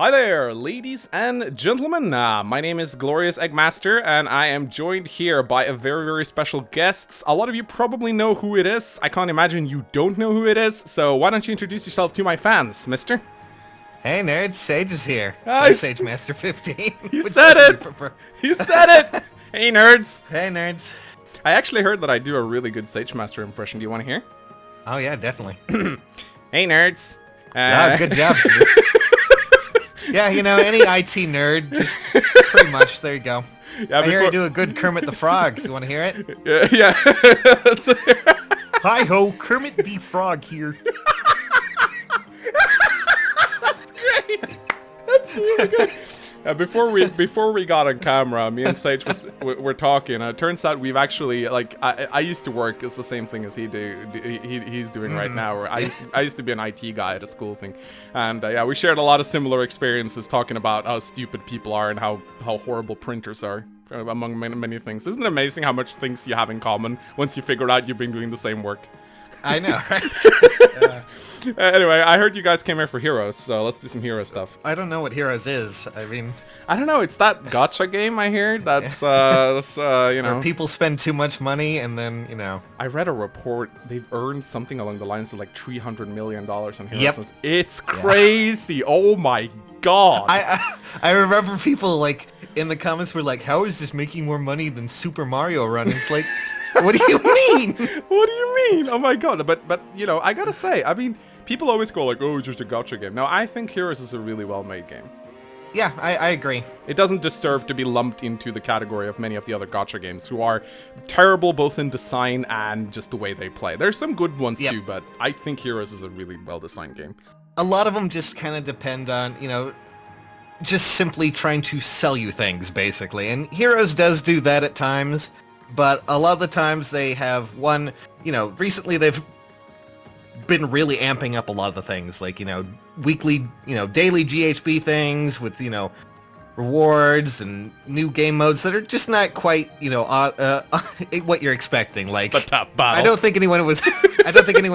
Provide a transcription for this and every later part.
Hi there, ladies and gentlemen. My name is Glorious Eggmaster, and I am joined here by a very, very special guest. A lot of you probably know who it is. I can't imagine you don't know who it is, so why don't you introduce yourself to my fans, mister? Hey nerds, Sage is here. Sagemaster 15. He said it! He said it! Hey nerds! Hey nerds. I actually heard that I do a really good Sagemaster impression. Do you want to hear? Oh yeah, definitely. Hey nerds! Good job. Yeah, you know, any IT nerd, just pretty much, there you go. Yeah, I hear you do a good Kermit the Frog. You want to hear it? Yeah. Hi-ho, Kermit the Frog here. That's great! That's really good. Before we got on camera, me and Sage were talking. It turns out we've actually, like, I used to work. It's the same thing as he's doing right now. Where I used to be an IT guy at a school thing, and yeah, we shared a lot of similar experiences talking about how stupid people are and how horrible printers are, among many things. Isn't it amazing how much things you have in common once you figure out you've been doing the same work? I know, right? Anyway, I heard you guys came here for Heroes, so let's do some hero stuff. I don't know what Heroes is. I mean, I don't know. It's that gacha game I hear. That's you know. Where people spend too much money and then, you know. I read a report. They've earned something along the lines of like $300 million on Heroes. Yep. It's crazy. Yeah. Oh my god. I remember people like in the comments were like, "How is this making more money than Super Mario Run?" It's like. What do you mean? What do you mean? Oh my god, but you know, I gotta say, I mean, people always go like, oh, it's just a gacha game. Now, I think Heroes is a really well-made game. Yeah, I agree. It doesn't deserve to be lumped into the category of many of the other gacha games, who are terrible both in design and just the way they play. There's some good ones too, but I think Heroes is a really well-designed game. A lot of them just kind of depend on, you know, just simply trying to sell you things, basically. And Heroes does do that at times. But a lot of the times they have you know, recently they've been really amping up a lot of the things, like, you know, weekly, you know, daily GHB things with, you know, rewards and new game modes that are just not quite, you know, what you're expecting. Like, the tap battle. I don't think anyone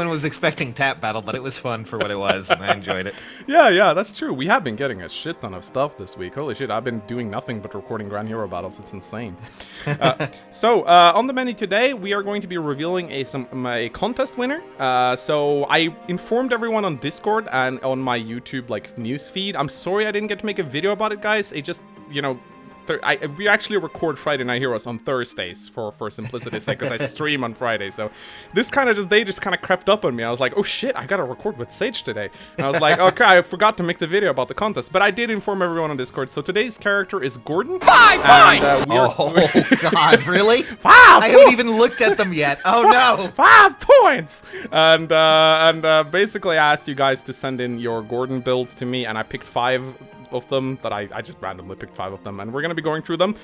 was expecting tap battle, but it was fun for what it was, and I enjoyed it. Yeah, that's true. We have been getting a shit ton of stuff this week. Holy shit, I've been doing nothing but recording Grand Hero battles. It's insane. So, on the menu today, we are going to be revealing a contest winner. So, I informed everyone on Discord and on my YouTube, like, news feed. I'm sorry I didn't get to make a video about it, guys. It just, you know, we actually record Friday Night Heroes on Thursdays for simplicity's sake, because I stream on Friday. So this day just kind of crept up on me. I was like, oh shit, I gotta record with Sage today. And I was like, okay, I forgot to make the video about the contest, but I did inform everyone on Discord. So today's character is Gordon. 5 points! Oh god, really? 5 I haven't even looked at them yet. Oh no! 5 points! And basically I asked you guys to send in your Gordon builds to me, and I picked 5 of them that I just randomly picked 5 of them, and we're gonna be going through them.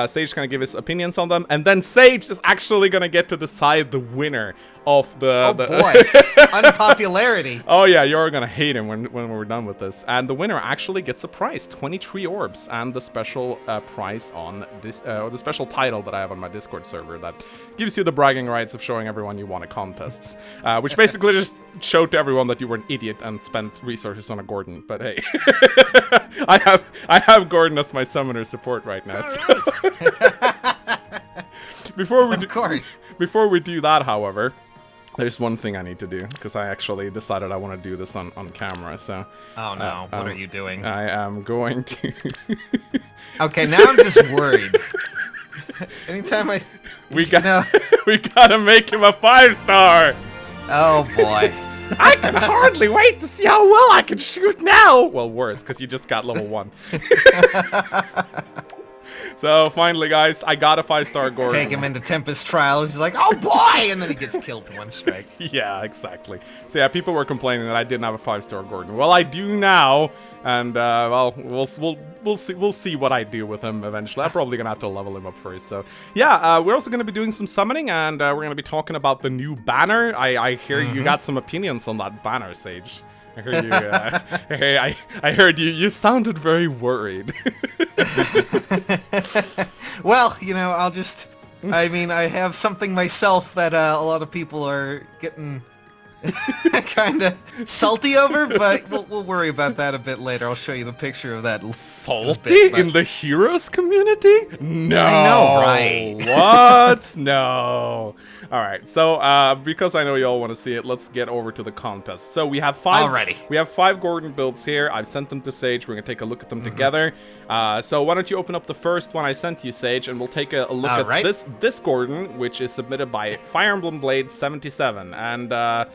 Sage's gonna give his opinions on them, and then Sage is actually gonna get to decide the winner of the boy, unpopularity. Oh yeah, you're gonna hate him when we're done with this. And the winner actually gets a prize, 23 orbs, and the special prize on this, the special title that I have on my Discord server that gives you the bragging rights of showing everyone you won at contests, which basically just showed to everyone that you were an idiot and spent resources on a Gordon. But hey. I have Gordon as my summoner support right now. So. Before we do that, however, there's one thing I need to do, because I actually decided I want to do this on camera. So. Oh no! What are you doing? I am going to. Okay, now I'm just worried. Anytime we gotta make him a 5-star. Oh boy. I can hardly wait to see how well I can shoot now! Well, worse, because you just got level 1. So, finally, guys, I got a 5-star Gordon. Take him into Tempest Trials, he's like, oh boy! And then he gets killed in 1 strike. Yeah, exactly. So yeah, people were complaining that I didn't have a 5-star Gordon. Well, I do now, and, well, we'll see what I do with him eventually. I'm probably gonna have to level him up first, so. Yeah, we're also gonna be doing some summoning, and we're gonna be talking about the new banner. I hear you got some opinions on that banner, Sage. I heard you, I heard you, you sounded very worried. Well, you know, I mean, I have something myself that a lot of people are getting kind of salty over, but we'll worry about that a bit later. I'll show you the picture of that. Salty in the heroes community? No. I know, right? What? No. All right. So because I know you all want to see it, let's get over to the contest. So we have 5. Alrighty. We have 5 Gordon builds here. I've sent them to Sage. We're gonna take a look at them together. So why don't you open up the first one I sent you, Sage, and we'll take a look at this Gordon, which is submitted by Fire Emblem Blade 77. And all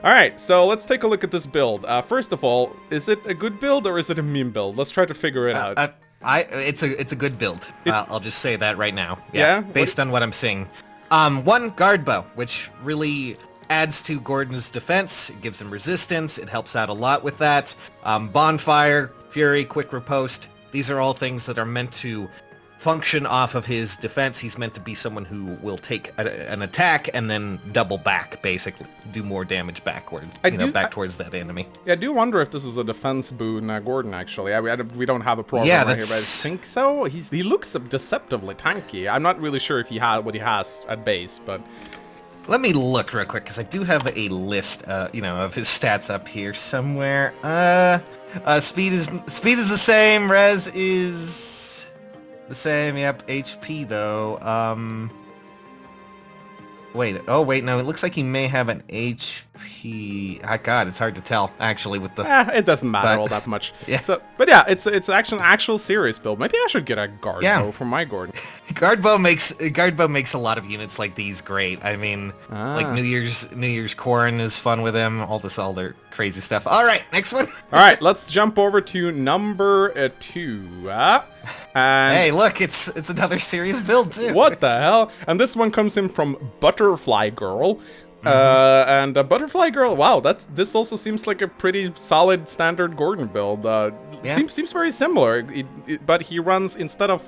right, so let's take a look at this build. First of all, is it a good build or is it a meme build? Let's try to figure it out. It's a good build. I'll just say that right now. Yeah? Based on what I'm seeing. One, guard bow, which really adds to Gordon's defense. It gives him resistance. It helps out a lot with that. Bonfire, Fury, quick riposte. These are all things that are meant to function off of his defense. He's meant to be someone who will take an attack and then double back, basically. Do more damage backward, back towards that enemy. Yeah, I do wonder if this is a defense boon, Gordon, actually. We don't have a program right here, but I think so. He looks deceptively tanky. I'm not really sure if he had what he has at base, but... Let me look real quick, because I do have a list, of his stats up here somewhere. Speed is the same, res is... the same, yep. HP though. Wait, no, it looks like he may have an HP. God, it's hard to tell actually with the. It doesn't matter all that much. Yeah. So, but yeah, it's actually an actual serious build. Maybe I should get a guard bow for my Gordon. Guard bow makes a lot of units like these great. I mean, like New Year's Corn is fun with him. All their crazy stuff. All right, next one. All right, let's jump over to number 2. And hey, look, it's another serious build too. What the hell? And this one comes in from Butterfly Girl. And Butterfly Girl, wow, this also seems like a pretty solid standard Gordon build. Seems very similar, but he runs instead of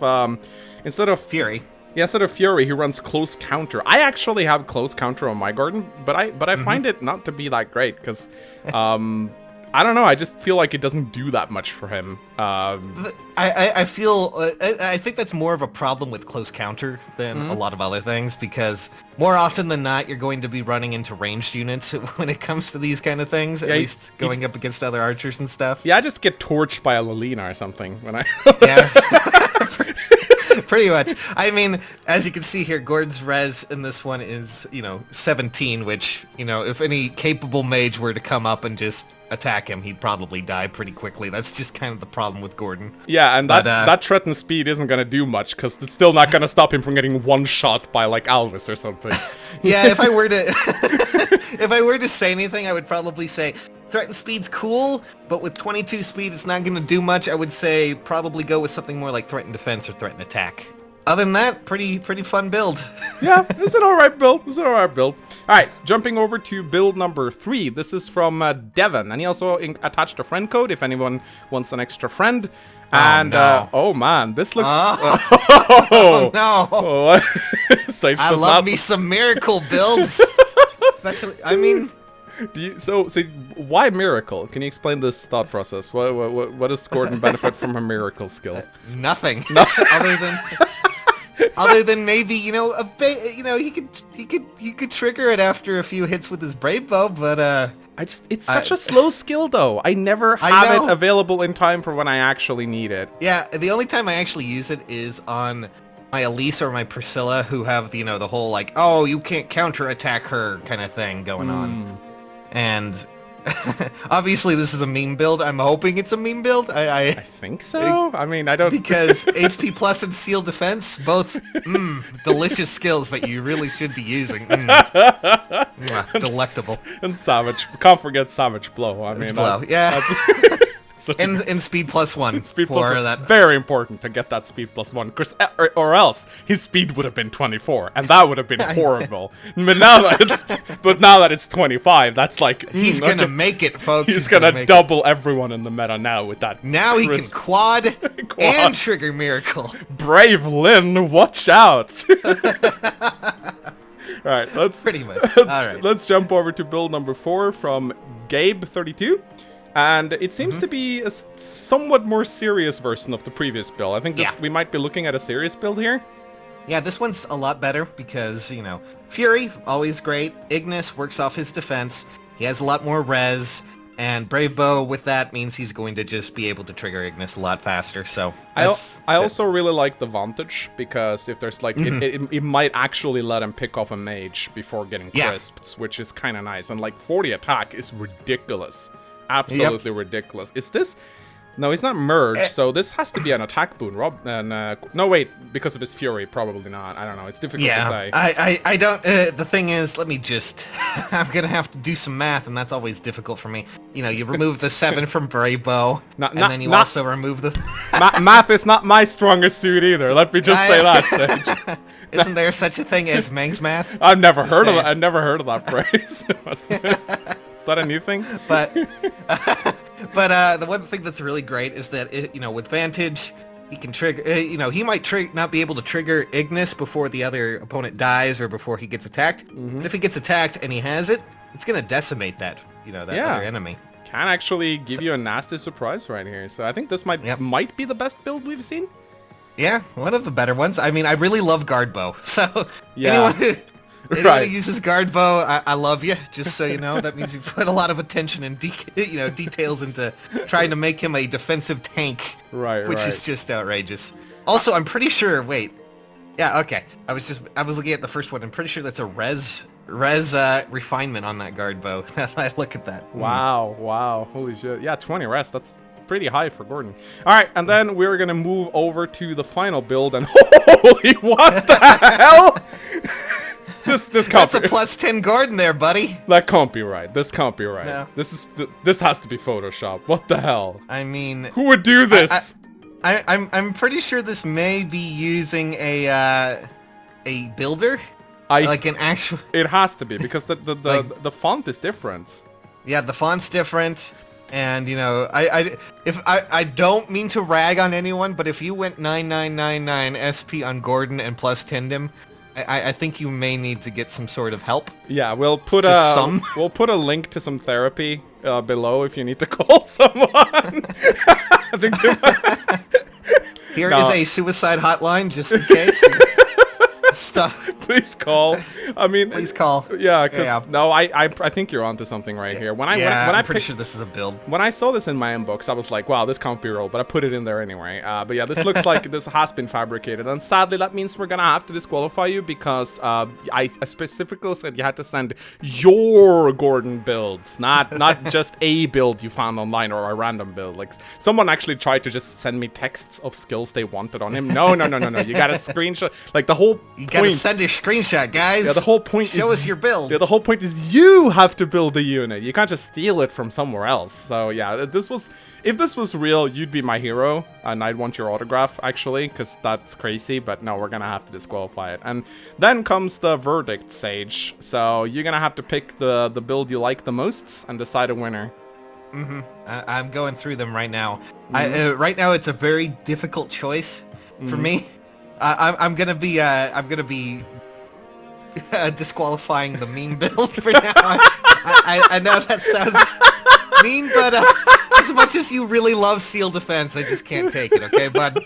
Fury. Yeah, instead of Fury, he runs Close Counter. I actually have Close Counter on my Gordon, but I find it not to be that great because I don't know. I just feel like it doesn't do that much for him. I think that's more of a problem with Close Counter than a lot of other things, because more often than not, you're going to be running into ranged units when it comes to these kind of things. At least going up against other archers and stuff. Yeah, I just get torched by a Lilina or something when I. Yeah. Pretty much. I mean, as you can see here, Gordon's res in this one is, 17, which, if any capable mage were to come up and just attack him, he'd probably die pretty quickly. That's just kind of the problem with Gordon. Yeah, and that threatened speed isn't going to do much, because it's still not going to stop him from getting one-shot by, like, Alvis or something. Yeah, if I were to say anything, I would probably say threatened speed's cool, but with 22 speed, it's not going to do much. I would say probably go with something more like threatened defense or threatened attack. Other than that, pretty fun build. Yeah, it's an alright build. Alright, jumping over to build number 3. This is from Devon, and he also attached a friend code if anyone wants an extra friend. And, oh man, this looks... Oh, no. I love me some miracle builds. Especially, I mean... So why miracle? Can you explain this thought process? What does Gordon benefit from a miracle skill? Nothing. Other than maybe, he could trigger it after a few hits with his brave bow, but it's such a slow skill though. I never have it available in time for when I actually need it. Yeah, the only time I actually use it is on my Elise or my Priscilla, who have the whole like, oh, you can't counterattack her kind of thing going on. And obviously this is a meme build. I'm hoping it's a meme build. I think so. I mean, I don't... Because HP plus and seal defense, both delicious skills that you really should be using. Delectable. And Savage. Can't forget Savage Blow. I mean, Blow. Yeah. And speed plus 1. Speed plus 1. That. Very important to get that speed plus 1, or else his speed would have been 24, and that would have been horrible. But now that it's 25, that's like he's gonna make it, folks. He's gonna double everyone in the meta now with that. Now he can quad and trigger miracle. Brave Lyn, watch out! All right, let's jump over to build number 4 from Gabe32. And it seems to be a somewhat more serious version of the previous build. I think we might be looking at a serious build here. Yeah, this one's a lot better because, Fury, always great. Ignis works off his defense. He has a lot more res, and Brave Bow with that means he's going to just be able to trigger Ignis a lot faster. So I also really like the Vantage, because if there's like it might actually let him pick off a mage before getting crisps, which is kind of nice. And like 40 attack is ridiculous, absolutely ridiculous. Is this? No, he's not merged, so this has to be an attack boon. No, wait, because of his fury, probably not. I don't know. It's difficult to say. I don't. The thing is, let me just. I'm gonna have to do some math, and that's always difficult for me. You know, you remove the 7 from Brave Bow, and then you also remove the. Math is not my strongest suit either. Let me just say that, Sage. Isn't there such a thing as Mang's math? I've never heard of it. I've never heard of that phrase. Is that a new thing? But. But the one thing that's really great is that, with Vantage, he can trigger, he might not be able to trigger Ignis before the other opponent dies or before he gets attacked. But if he gets attacked and he has it, it's going to decimate that, other enemy. Can actually give you a nasty surprise right here. So I think this might be the best build we've seen. Yeah, one of the better ones. I mean, I really love Guard Bow. So anyone who uses Guard Bow, I love you, just so you know. That means you put a lot of attention and details into trying to make him a defensive tank, which is just outrageous. Also, I'm pretty sure, yeah, okay. I was looking at the first one. I'm pretty sure that's a res refinement on that Guard Bow. I look at that. Wow, holy shit. Yeah, 20 res, that's pretty high for Gordon. Alright, and then we're gonna move over to the final build, and holy, what the hell? This can't That's a plus 10 Gordon there, buddy. That can't be right. This can't be right. No. This has to be Photoshop. What the hell? I mean, who would do this? I'm pretty sure this may be using a builder, like an actual. It has to be, because the font is different. Yeah, the font's different, and I don't mean to rag on anyone, but if you went 9999 SP on Gordon and plus 10'd him. I think you may need to get some sort of help. Yeah, we'll put a link to some therapy below if you need to call someone. I think Here is a suicide hotline, just in case. Stuff. Please call. I mean, please call. Yeah, because no, I think you're onto something right here. I'm pretty sure this is a build. When I saw this in my inbox, I was like, wow, this can't be real, but I put it in there anyway. But yeah, this looks like this has been fabricated, and sadly, that means we're gonna have to disqualify you, because I specifically said you had to send your Gordon builds, not just a build you found online or a random build. Like, someone actually tried to just send me texts of skills they wanted on him. No. You got a screenshot. Like, the whole You gotta send your screenshot, guys. Yeah, the whole point Show us your build. Yeah, the whole point is you have to build a unit. You can't just steal it from somewhere else. So yeah, if this was real, you'd be my hero, and I'd want your autograph, actually, because that's crazy, but no, we're gonna have to disqualify it. And then comes the verdict, Sage. So you're gonna have to pick the build you like the most and decide a winner. I'm going through them right now. Right now, it's a very difficult choice for me. I'm gonna be disqualifying the meme build for now. I know that sounds mean, but as much as you really love Seal Defense, I just can't take it. Okay, bud.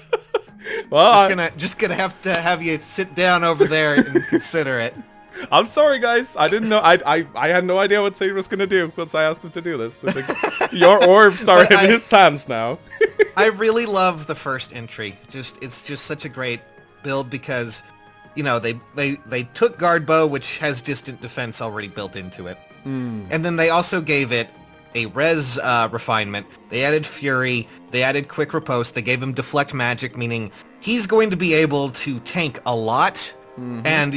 Well, just gonna have to have you sit down over there and consider it. I'm sorry, guys. I didn't know. I had no idea what Sage was gonna do once I asked him to do this. Your orbs are in his hands now. I really love the first entry. It's just such a great build, because they took Guard Bow, which has distant defense already built into it, and then they also gave it a res refinement. They added fury, they added quick riposte, they gave him deflect magic, meaning he's going to be able to tank a lot and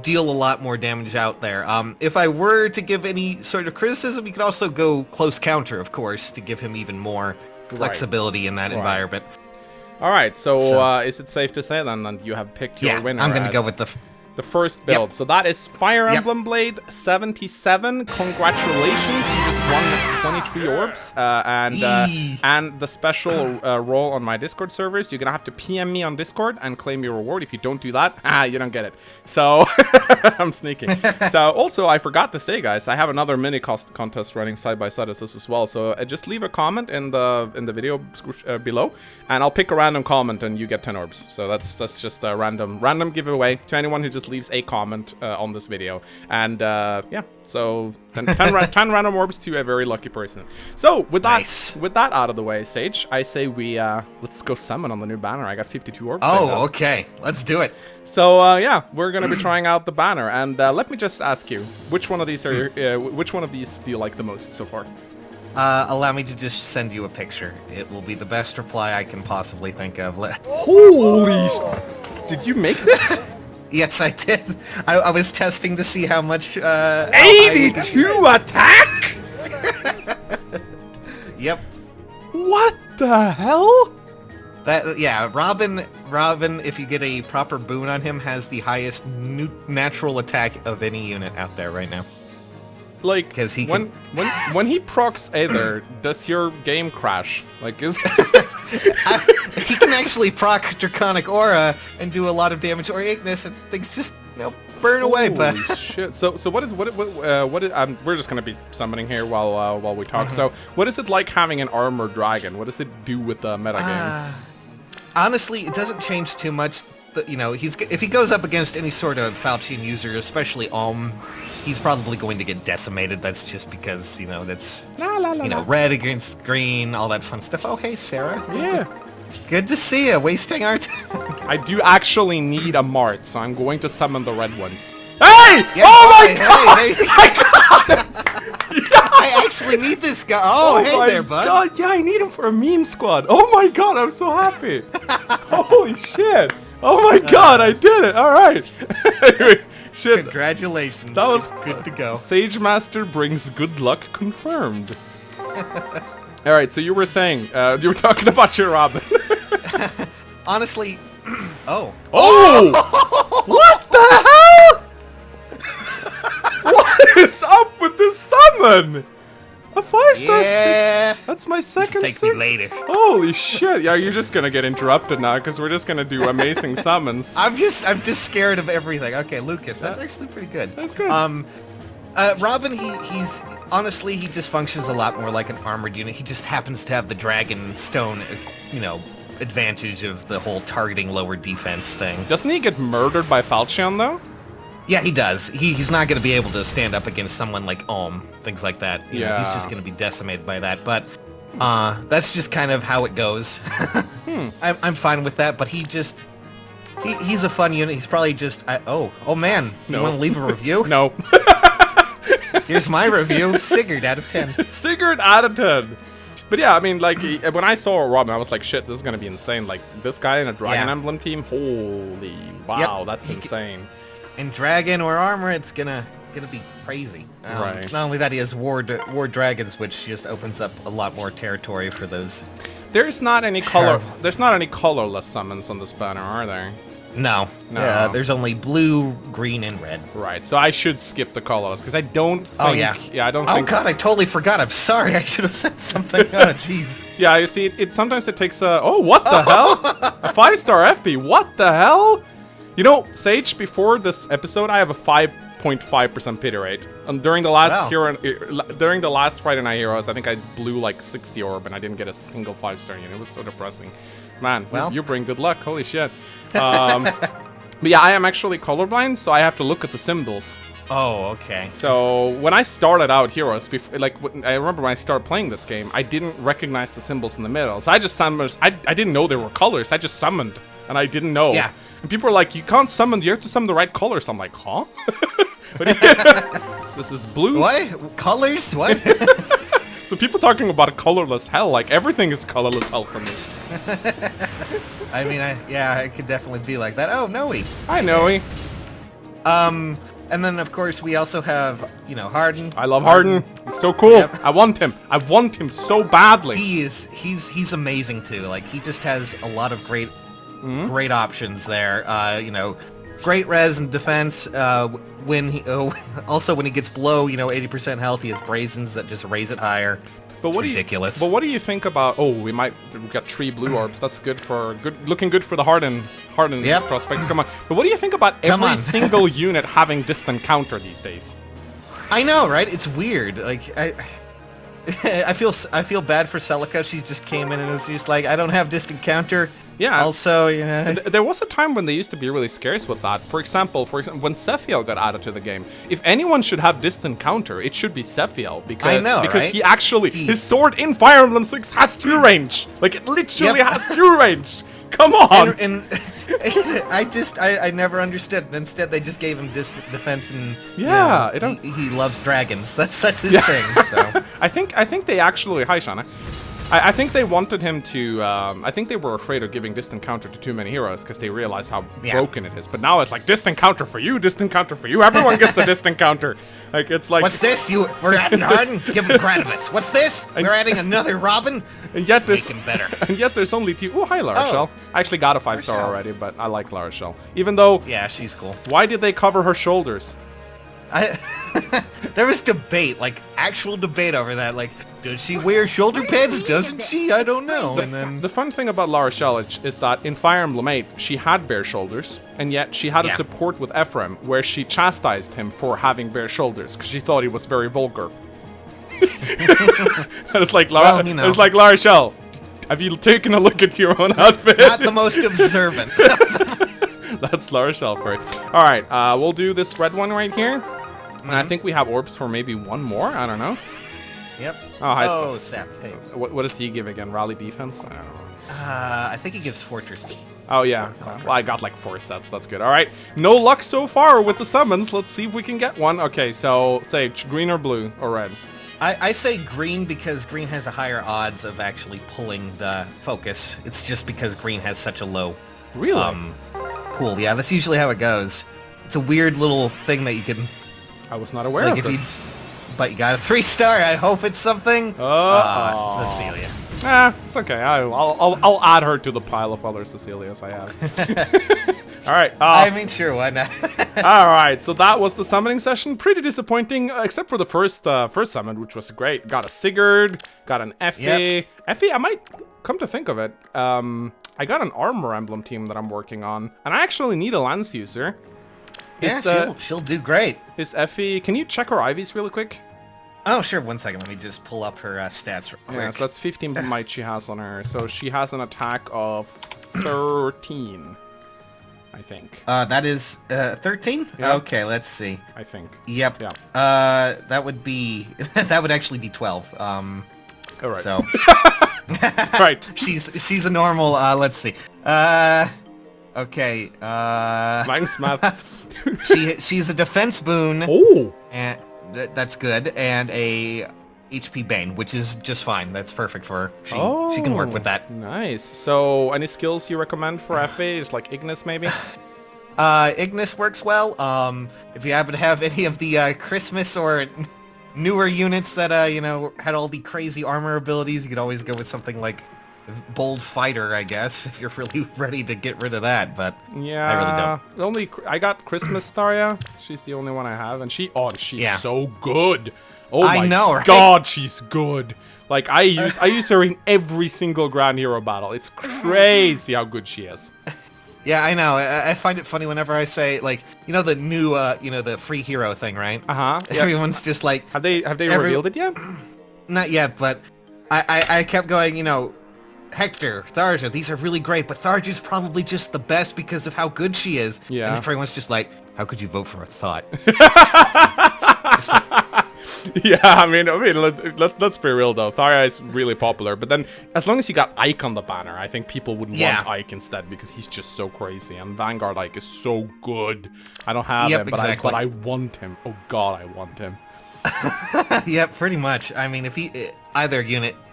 deal a lot more damage out there. If I were to give any sort of criticism, you could also go close counter, of course, to give him even more flexibility in that environment. Alright, so is it safe to say then that you have picked your winner? I'm gonna go with the first build. So that is Fire Emblem Blade 77. Congratulations, you just won 23 orbs. And the special role on my Discord servers, you're gonna have to PM me on Discord and claim your reward. If you don't do that, you don't get it. So I'm sneaking. So also, I forgot to say, guys, I have another mini contest running side by side as this as well. So just leave a comment in the video below, and I'll pick a random comment and you get 10 orbs. So that's just a random giveaway to anyone who just just leaves a comment on this video. And yeah, so 10 random orbs to a very lucky person. So with that out of the way, Sage, I say we let's go summon on the new banner. I got 52 orbs. Oh, okay, let's do it. So yeah, we're gonna be trying out the banner, and let me just ask you, which one of these are which one of these do you like the most so far? Allow me to just send you a picture. It will be the best reply I can possibly think of. Holy! Did you make this? Yes, I did. I was testing to see how much. 82 attack. Yep. What the hell? Yeah, Robin, if you get a proper boon on him, has the highest natural attack of any unit out there right now. Like, because when he procs Aether, does your game crash? Like, is he can actually proc Draconic Aura and do a lot of damage or Ignis, and things just burn away. But shit. So what is we're just gonna be summoning here while we talk. So what is it like having an armored dragon? What does it do with the meta game? Honestly, it doesn't change too much. If he goes up against any sort of Falchion user, especially he's probably going to get decimated. That's just because, that's, red against green, all that fun stuff. Oh, hey, Sarah. Yeah. Good to see you. Wasting our time. I do actually need a Mart, so I'm going to summon the red ones. Hey! Yeah, Oh my god! I actually need this guy. Oh, hey there, bud. God, yeah, I need him for a meme squad. Oh my god, I'm so happy. Holy shit. Oh my god, I did it. All right. Anyway, shit. Congratulations. That was good to go. Sagemaster brings good luck confirmed. All right, so you were saying, you were talking about your Robin. Honestly, Oh! What the hell? What is up with this summon? A 5-star. Yeah. That's my second. Thank you later. Holy shit! Yeah, you're just gonna get interrupted now because we're just gonna do amazing summons. I'm just scared of everything. Okay, Lucas, that's actually pretty good. That's good. Robin, he's honestly, he just functions a lot more like an armored unit. He just happens to have the Dragon Stone, advantage of the whole targeting lower defense thing. Doesn't he get murdered by Falchion though? Yeah, he does. He's not going to be able to stand up against someone like things like that. He's just going to be decimated by that. But that's just kind of how it goes. I'm fine with that. But he's a fun unit. He's probably just oh man. No. You want to leave a review? No. Here's my review. Sigurd out of 10. Sigurd out of 10. But yeah, I mean, like, when I saw Robin, I was like, shit, this is gonna be insane. Like, this guy in a Dragon Emblem team, holy wow, that's insane. In Dragon or Armor, it's gonna be crazy. Right. Not only that, he has War Dragons, which just opens up a lot more territory for those. There's not any colorless summons on this banner, are there? No. Yeah, there's only blue, green, and red. Right. So I should skip the colorless because I don't think. Oh yeah. Yeah, I don't think. Oh god, I totally forgot. I'm sorry. I should have said something. Oh jeez. Yeah, you see, it sometimes it takes a. Oh, what the hell? A 5-star FB. What the hell? Sage, before this episode, I have a 5.5% pity rate. And during the last during the last Friday Night Heroes, I think I blew like 60 orb and I didn't get a single 5-star unit. It was so depressing. Man, you bring good luck. Holy shit. But yeah, I am actually colorblind, so I have to look at the symbols. Oh, okay. So when I started out Heroes, I remember when I started playing this game, I didn't recognize the symbols in the middle. So I just summoned. I didn't know there were colors. I just summoned, and I didn't know. Yeah. And people are like, you can't summon. You have to summon the right colors. I'm like, huh? But yeah, this is blue. What colors? What? So people talking about a colorless hell, like everything is colorless hell for me. I mean, it could definitely be like that. Oh, Noe. Hi, Noe. And then of course we also have, Harden. I love Harden. He's so cool. Yep. I want him. I want him so badly. He's amazing too. Like he just has a lot of great options there. Great res and defense. When he gets below 80% health, he has Brazens that just raise it higher. But it's ridiculous. But what do you think about? Oh, we got 3 blue orbs. That's looking good for the Harden prospects. Come on. But what do you think about every single unit having distant counter these days? I know, right? It's weird. Like I feel bad for Celica. She just came in and was just like, I don't have distant counter. Yeah. Also, yeah. There was a time when they used to be really scarce with that. For example, when Sephiel got added to the game, if anyone should have distant counter, it should be Sephiel because right? he actually his sword in Fire Emblem 6 has 2 range. Like it literally has 2 range. Come on. And I never understood. Instead, they just gave him distant defense and yeah, he loves dragons. That's his thing. So I think they actually hi Shana. I think they wanted him to, I think they were afraid of giving distant counter to too many heroes because they realized how broken it is. But now it's like, distant counter for you, everyone gets a distant counter. Like, it's like... What's this? We're adding Harden? Give him Gradimus. What's this? We're adding another Robin? And yet there's... Make him better. And yet there's only 2... Oh, hi, Larashell. I actually got a 5-star already, but I like Larashell. Even though... Yeah, she's cool. Why did they cover her shoulders? There was debate, like, actual debate over that, like... Does she wear shoulder pads? Doesn't she? I don't know. The fun thing about Larashell is that in Fire Emblem 8, she had bare shoulders, and yet she had a support with Ephraim, where she chastised him for having bare shoulders, because she thought he was very vulgar. It's like, it's like, Larashell, have you taken a look at your own outfit? Not the most observant. That's Larashell for it. Alright, we'll do this red one right here. And I think we have orbs for maybe one more, I don't know. Yep. Oh, hi, Sap. Hey. What does he give again? Rally defense? I don't know. I think he gives Fortress. Oh, yeah. Well, I got like 4 sets. That's good. All right. No luck so far with the summons. Let's see if we can get one. Okay, so say green or blue or red. I say green because green has a higher odds of actually pulling the focus. It's just because green has such a low... Really? Pool. Yeah, that's usually how it goes. It's a weird little thing that you can... I was not aware of this. But you got a 3-star. I hope it's something. Oh, Cecilia. It's okay. I'll add her to the pile of other Cecilias I have. All right. I mean, sure, why not? All right. So that was the summoning session. Pretty disappointing, except for the first summon, which was great. Got a Sigurd. Got an Effie. Yep. Effie. I might come to think of it. I got an Armor Emblem team that I'm working on, and I actually need a Lance user. She'll do great. Is Effie... Can you check her IVs really quick? Oh, sure. 1 second. Let me just pull up her stats real quick. Yeah, so that's 15 might she has on her. So she has an attack of 13, I think. That is 13? Yeah. Okay, let's see. I think. Yep. Yeah. That would be... that would actually be 12. All right. So... Right. She's a normal... let's see. Okay. Mine's math. She's a defense boon. Oh! And... That's good, and a HP Bane, which is just fine. That's perfect for her. She can work with that. Nice. So, any skills you recommend for Effie? Just like Ignis, maybe? Ignis works well. If you happen to have any of the Christmas or newer units that had all the crazy armor abilities, you could always go with something like Bold Fighter, I guess, if you're really ready to get rid of that, but yeah, I really don't. I got Christmas Staria. She's the only one I have, and she's so good. Oh my know, right? God, she's good. Like I use her in every single Grand Hero battle. It's crazy how good she is. Yeah, I know. I find it funny whenever I say, like, the new, the free hero thing, right? Uh-huh. Yeah. Everyone's just like... Have they revealed it yet? Not yet, but I kept going, Hector, Tharja, these are really great, but Tharja's probably just the best because of how good she is. Yeah. And everyone's just like, how could you vote for a thought? Yeah, I mean, let's be real though. Tharja is really popular, but then as long as you got Ike on the banner, I think people would want Ike instead because he's just so crazy. And Vanguard Ike is so good. I don't have him, but I want him. Oh God, I want him. Yeah, pretty much. I mean, if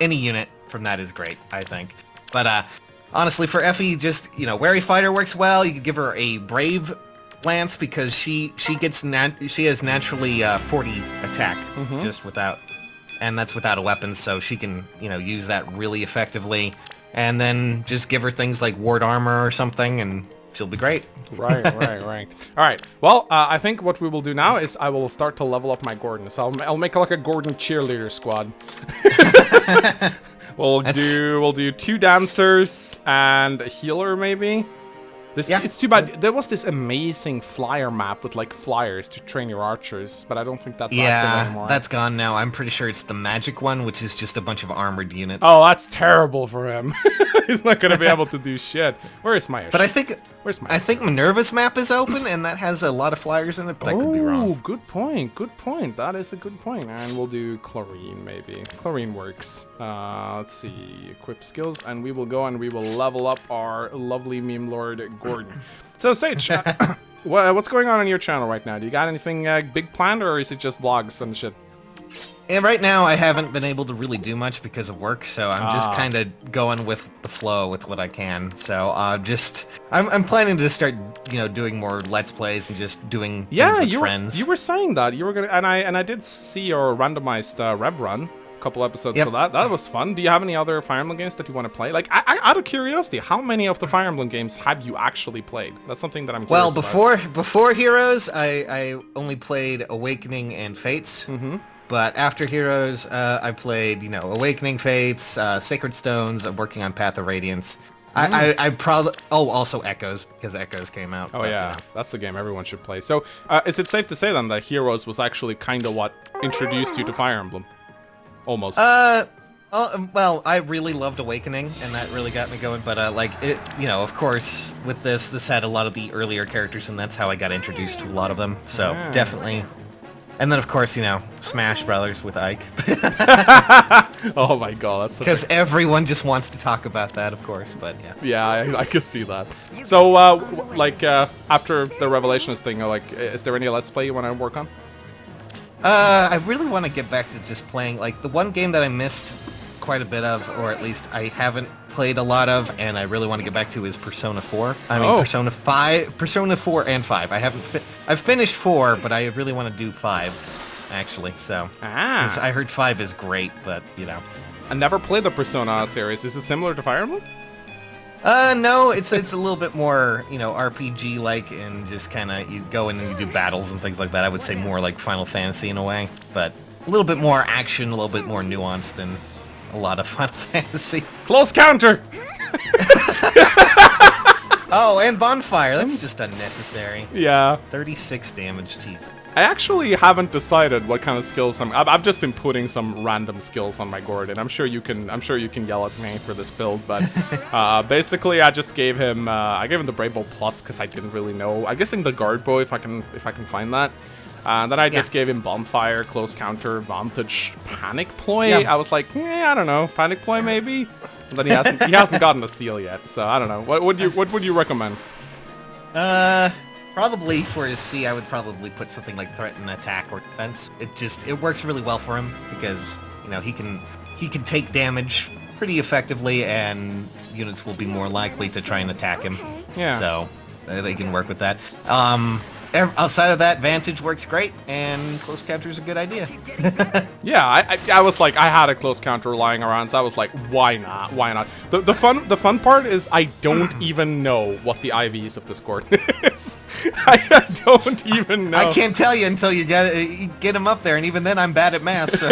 any unit from that is great, I think. But honestly, for Effie, just Wary Fighter works well. You could give her a Brave Lance because she has naturally 40 attack just without, and that's without a weapon, so she can use that really effectively. And then just give her things like Ward Armor or something, and she'll be great. Right. All right. Well, I think what we will do now is I will start to level up my Gordon. So I'll make like a Gordon cheerleader squad. We'll do 2 dancers and a healer maybe. It's too bad. There was this amazing flyer map with like flyers to train your archers, but I don't think that's active anymore. That's gone now. I'm pretty sure it's the magic one, which is just a bunch of armored units. Oh, that's terrible for him. He's not gonna be able to do shit. Where is my? But I think I think Minerva's map is open, and that has a lot of flyers in it. But I could be wrong. Oh, good point. Good point. That is a good point. And we'll do chlorine maybe. Chlorine works. Let's see. Equip skills, and we will go and we will level up our lovely meme lord Gordon. So Sage, what's going on your channel right now? Do you got anything big planned, or is it just vlogs and shit? And right now, I haven't been able to really do much because of work, so I'm just kind of going with the flow with what I can. So I'm planning to start, doing more Let's Plays and just doing things with friends. You were saying that you were gonna, and I did see your randomized rev run. Couple episodes, so that was fun. Do you have any other Fire Emblem games that you want to play? Like, out of curiosity, how many of the Fire Emblem games have you actually played? That's something that I'm curious about. Before Heroes, I only played Awakening and Fates. Mm-hmm. But after Heroes, I played, Awakening, Fates, Sacred Stones. I'm working on Path of Radiance. I probably... Oh, also Echoes, because Echoes came out. Oh, but, yeah. That's the game everyone should play. So, is it safe to say, then, that Heroes was actually kind of what introduced you to Fire Emblem? Almost. Well, I really loved Awakening, and that really got me going, but, of course, with this had a lot of the earlier characters, and that's how I got introduced to a lot of them, so definitely. And then, of course, Smash Brothers with Ike. Oh my god, that's... Because everyone just wants to talk about that, of course, but yeah. Yeah, I can see that. So, after the Revelations thing, is there any Let's Play you want to work on? I really want to get back to just playing, the one game that I missed quite a bit of, or at least I haven't played a lot of, and I really want to get back to is Persona 4. Persona 5, Persona 4 and 5. I've finished 4, but I really want to do 5, actually, so. Because I heard 5 is great, but, I never played the Persona series. Is it similar to Fire Emblem? No, it's a little bit more, RPG-like, and just kind of, you go in and you do battles and things like that. I would say more like Final Fantasy in a way, but a little bit more action, a little bit more nuanced than a lot of Final Fantasy. Close counter! Oh, and Bonfire, that's just unnecessary. Yeah. 36 damage, jeez. I actually haven't decided what kind of skills I've just been putting some random skills on my Gordon. I'm sure you can yell at me for this build, but basically I just gave him the Brave Bow Plus because I didn't really know. I'm guessing the Guard Bow if I can find that. Then I just gave him Bonfire, Close Counter, Vantage, Panic Ploy. Yeah. I was like, I don't know, Panic Ploy maybe. And then he hasn't gotten a seal yet, so I don't know. What would you recommend? Probably for his C, I would probably put something like Threaten, Attack, or Defense. It works really well for him because he can take damage pretty effectively, and units will be more likely to try and attack him. Yeah. So they can work with that. Outside of that, Vantage works great, and Close Counter is a good idea. Yeah, I was like, I had a Close Counter lying around, so I was like, why not? Why not? The fun part is I don't even know what the IVs of this Gordon is. I don't even know. I can't tell you until you get him up there, and even then I'm bad at math, so...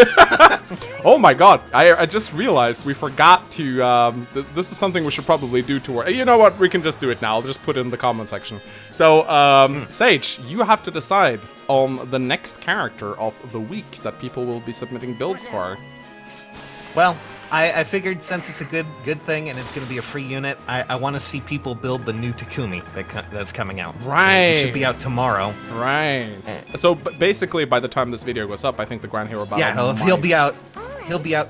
Oh my god, I just realized we forgot to, this is something we should probably do to work. You know what, we can just do it now. I'll just put it in the comment section. So, Sage, you have to decide on the next character of the week that people will be submitting builds for. Well, I figured since it's a good thing and it's going to be a free unit, I want to see people build the new Takumi that's coming out. Right. It should be out tomorrow. Right. So basically, by the time this video goes up, I think the Grand Hero Battle. Yeah, he'll be out. He'll be out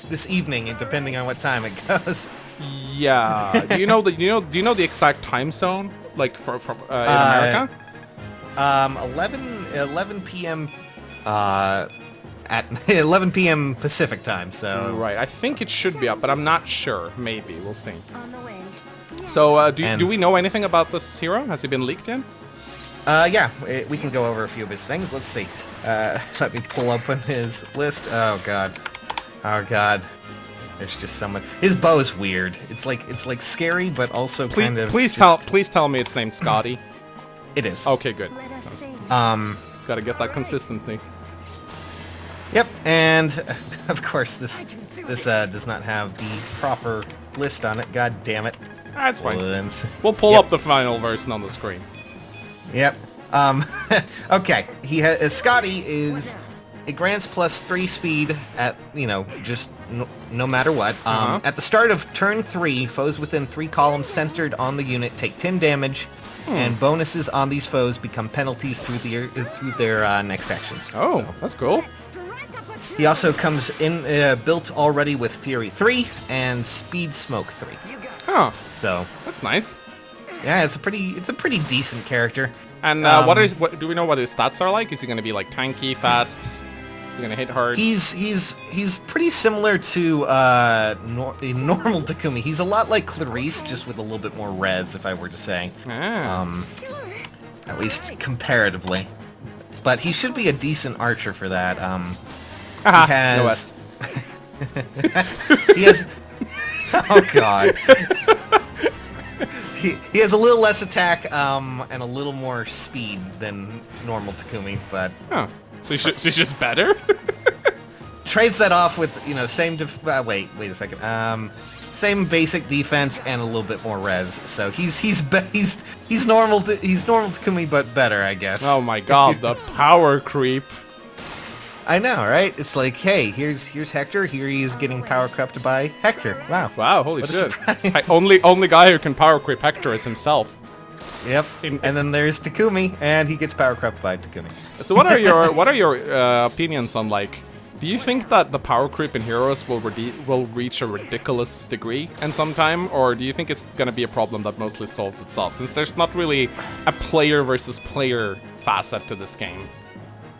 this evening, and depending on what time it goes. Yeah. Do you know the exact time zone, like from in America? 11 p.m. At 11 p.m. Pacific time, so... Right, I think it should be up, but I'm not sure. Maybe, we'll see. So, do we know anything about this hero? Has he been leaked in? Yeah, we can go over a few of his things. Let's see. Let me pull open his list. Oh, God. Oh, God. There's just someone... His bow is weird. It's like scary, but also kind of... Please tell me it's named Scotty. It is. Okay, good. Gotta get that consistency. Yep, and of course this does not have the proper list on it. God damn it! That's fine. Well, We'll pull up the final version on the screen. Yep. Okay. He has Scotty is it grants +3 speed at just no matter what. At the start of turn 3, foes within 3 columns centered on the unit take 10 damage, and bonuses on these foes become penalties through their next actions. Oh, So. that's cool. He also comes in built already with Fury 3 and Speed Smoke 3. Huh. So That's nice. yeah, it's a pretty decent character. And what do we know what his stats are like? Is he gonna be like tanky, fast? Is he gonna hit hard? He's pretty similar to normal Takumi. He's a lot like Clarice, just with a little bit more res, if I were to say. At least comparatively. But he should be a decent archer for that. He has. He has. Oh god. He has a little less attack and a little more speed than normal Takumi, but Huh. So he's just better? trades that off with same. Wait a second. Same basic defense and a little bit more res. So he's normal Takumi, but better, I guess. Oh my god, the power creep. I know, right? It's like, hey, here's Hector. Here he is getting power crept by Hector. Wow. Wow, holy What a shit. surprise. Only guy who can power creep Hector is himself. Yep. And then there's Takumi, and he gets power crept by Takumi. So what are your opinions on, like, do you think that the power creep in Heroes will reach a ridiculous degree in some time, or do you think it's gonna be a problem that mostly solves itself, since there's not really a player versus player facet to this game?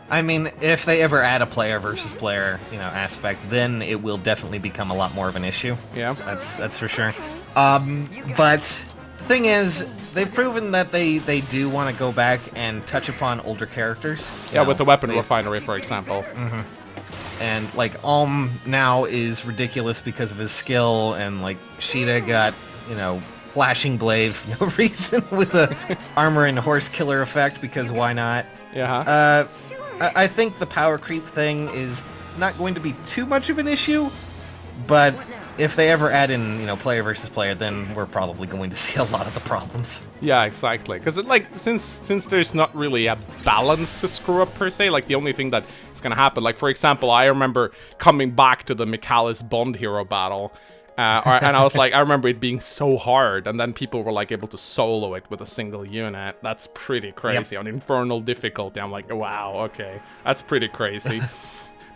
I mean, if they ever add a player versus player, aspect, then it will definitely become a lot more of an issue. Yeah. That's for sure. But the thing is, they've proven that they do want to go back and touch upon older characters. Yeah, with the weapon refinery, for example. And like now is ridiculous because of his skill, and like Sheeta got flashing blade for no reason with the armor and horse killer effect, because why not? Yeah. I think the power creep thing is not going to be too much of an issue, but if they ever add in, player versus player, then we're probably going to see a lot of the problems. Yeah, exactly. Because since there's not really a balance to screw up per se, like the only thing that is gonna happen, like for example, I remember coming back to the Michalis Bond hero battle. And I was like, I remember it being so hard, and then people were like able to solo it with a single unit. That's pretty crazy. On infernal difficulty, I'm like, wow, okay, that's pretty crazy.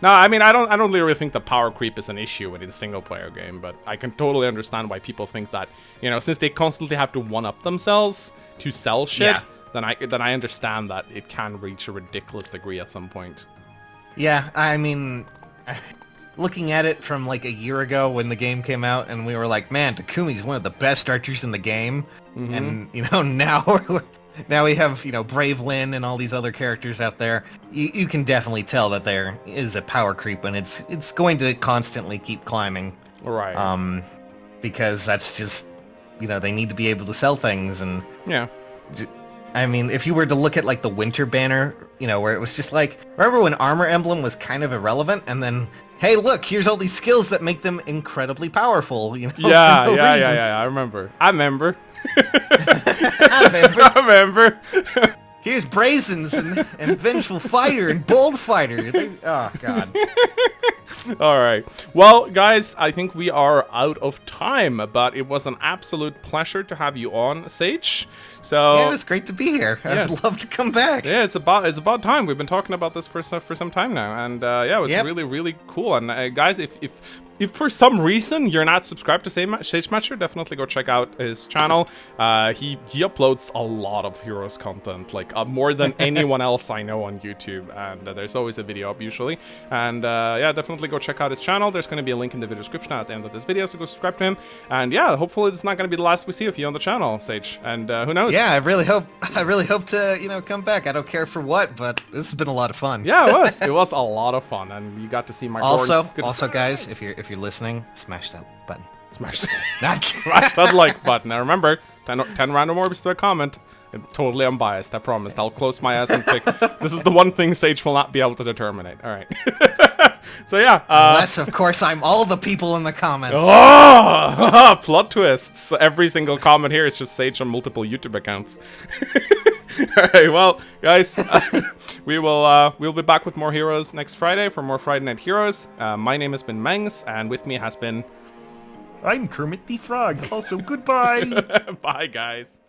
No, I mean, I don't really think the power creep is an issue within single player game, but I can totally understand why people think that, since they constantly have to one-up themselves to sell shit, then I understand that it can reach a ridiculous degree at some point. Yeah, I mean, looking at it from like a year ago when the game came out, and we were like, man, Takumi's one of the best archers in the game, and now we have Brave Lynn and all these other characters out there. You can definitely tell that there is a power creep, and it's going to constantly keep climbing. Right. Because that's just they need to be able to sell things, and yeah. I mean, if you were to look at like the Winter Banner, where it was just like, remember when Armor Emblem was kind of irrelevant, and then, hey, look, here's all these skills that make them incredibly powerful, Yeah, for no reason. I remember. I remember. I remember. Here's Brazens and Vengeful Fighter and Bold Fighter. Oh, God. All right. Well, guys, I think we are out of time, but it was an absolute pleasure to have you on, Sage. So yeah, it was great to be here. Yes. I'd love to come back. Yeah, it's about time. We've been talking about this for some time now, and it was really, really cool. And guys, if for some reason you're not subscribed to Sagemaster, definitely go check out his channel. He uploads a lot of Heroes content, like more than anyone else I know on YouTube, and there's always a video up usually. And yeah, definitely go check out his channel. There's going to be a link in the video description at the end of this video, so go subscribe to him. And yeah, hopefully it's not going to be the last we see of you on the channel, Sage. And who knows? Yeah, I really hope to come back. I don't care for what, but this has been a lot of fun. Yeah, it was a lot of fun, and you got to see my also guys, if you're listening, smash that button. Smash that like button. Now remember, 10 random orbs to a comment. I'm totally unbiased, I promised. I'll close my eyes and pick. This is the one thing Sage will not be able to determine. Alright. So yeah. Unless, of course, I'm all the people in the comments. Oh! Plot twists. Every single comment here is just Sage on multiple YouTube accounts. Alright, well, guys, we'll be back with more heroes next Friday for more Friday Night Heroes. My name has been Mangs, and with me has been... I'm Kermit the Frog. Also, goodbye. Bye, guys.